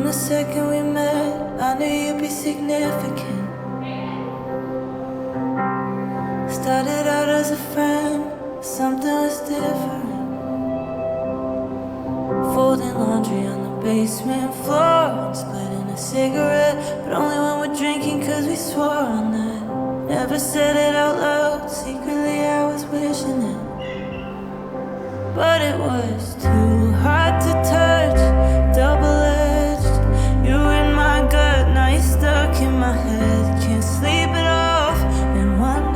From the second we met, I knew you'd be significant. Started out as a friend, something was different. Folding laundry on the basement floor and splitting a cigarette, but only when we're drinking cause we swore on that. Never said it out loud, secretly I was wishing it. But it was too hard to touch, double-edged. You were in my gut, now you're stuck in my head. Can't sleep it off, been wondering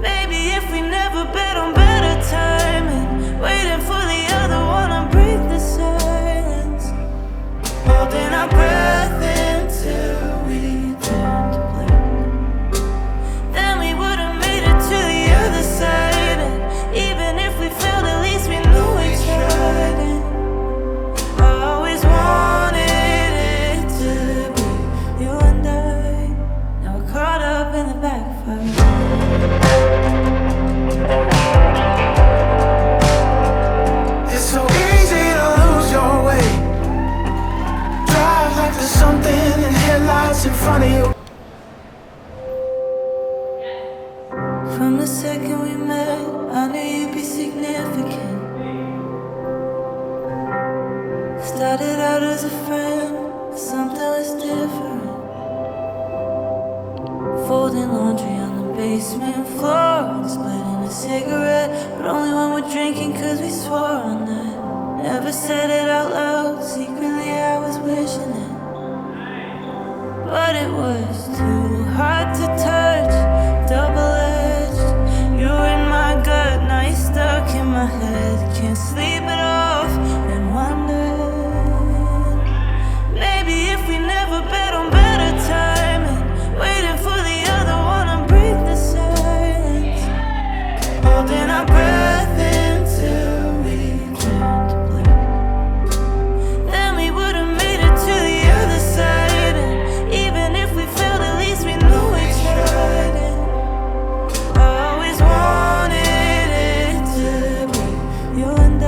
maybe if we never bet on better timing. Waiting for the other one to break the silence. Holding our breath until we turned to black. Then we would've made it to the other side. And even if we failed, at least we knew we tried. And I always wanted it to be you and I. Now we're caught up in the backfire. It's so easy to lose your way. Drive like there's something in headlights in front of you. From the second we met, I knew you'd be significant. Started out as a friend, but something was different. Folding laundry on the basement floor and splitting a cigarette, but only when we're drinking cause we swore on that. Never said it out loud, secretly I was wishing it. But it was too hard to touch, double-edged. You were in my gut, now you're stuck in my head. Can't sleep it off, been wondering maybe if we never bet on better timing. Waiting for the other one to break the silence. Holding our breath until we turned to black. Then we would've made it to the other side. And even if we failed, at least we knew we tried. And I always wanted it to be you and I.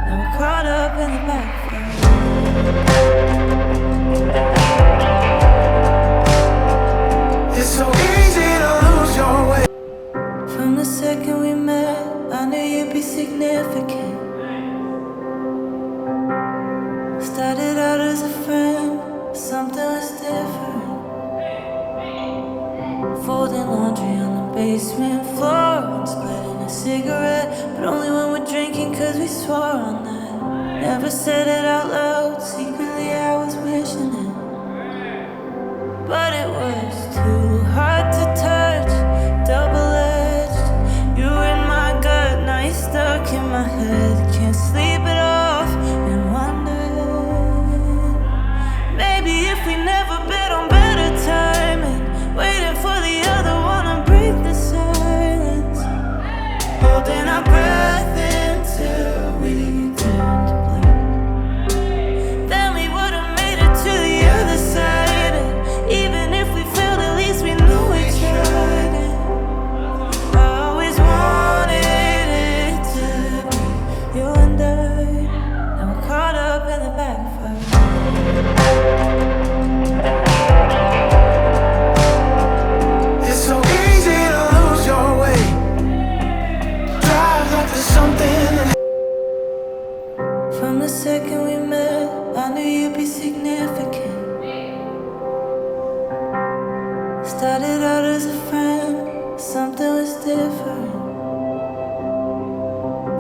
Now we're caught up in the backfire. It's so easy to lose your way. From the second we met, I knew you'd be significant. Started out as a friend, something was different. Folding laundry on the basement floor and splitting a cigarette, but only when we're drinking cause we swore on that. Never said it out loud, secretly I was wishing it. But it was too hard to touch, double-edged. You were in my gut, now you're stuck in my head. Can't sleep it off, been wondering maybe if we never bet on better timing. Waiting for the other one to break the silence. Holding our breath until we turned to black. Then we would've made it to the other side. And even if we failed, at least we knew we tried. And I always wanted it to be you and I. Now we're caught up in the backfire. It's so easy to lose your way. Drive like there's something in. From the second we met, I knew you'd be significant. Started out as a friend, something was different.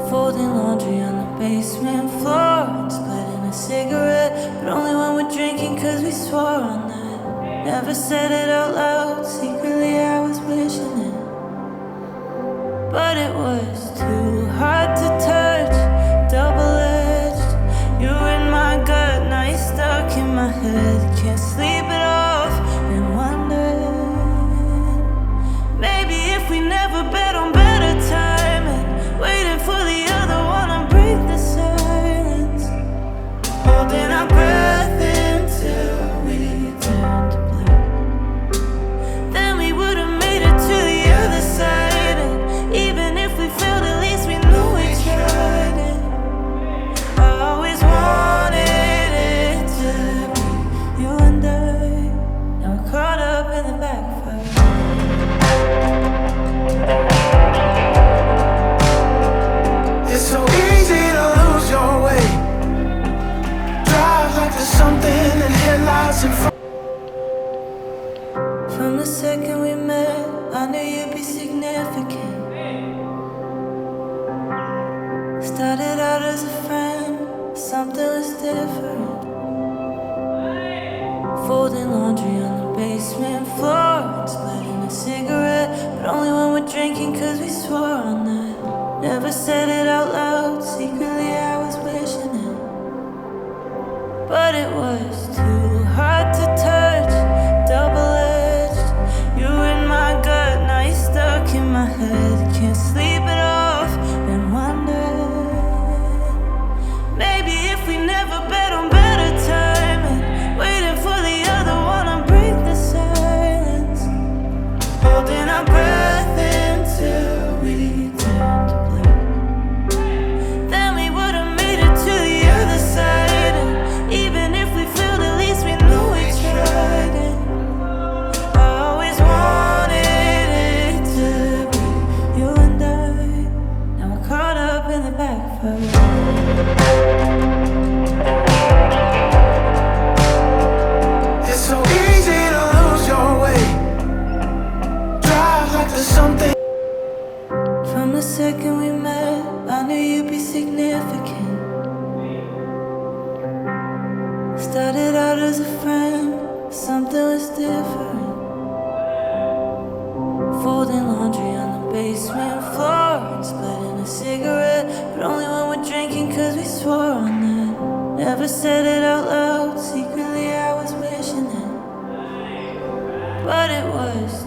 Folding laundry on the basement floor and splitting a cigarette, but only when we're drinking cause we swore on that. Never said it out loud, secretly I was wishing it. But it was too hard to touch, double-edged. You were in my gut, now you're stuck in my head. Can't sleep it off, been wondering maybe if we never bet on better timing. Waiting for the other one to break the silence. Holding our breath until we turned to black. Then we would've made it to the other side. And even if we failed, at least we knew significant. Started out as a friend, something was different. Folding laundry on the basement floor and splitting a cigarette, but only when we're drinking cause we swore on that. Never said it out loud, secretly I was wishing it. But it was too hard to touch, double-edged. You in my gut, now you're stuck in my head. Can't sleep it off, been wondering maybe if we never bet on better timing, waiting for the other one to break the silence, holding our breath until we turned to blue. Then we would've made it to the other side, and even if we failed, at least we knew we tried. And I always wanted it to be you and I. Now we're caught up in the backfire. It's so easy to lose your way. Drive like there's something. From the second we met, I knew you'd be significant. Started out as a friend, something was different. Folding laundry on the basement floor and splitting a cigarette, but only when we're drinking cause we swore on that. Never said it out loud, secretly I was wishing it. But it was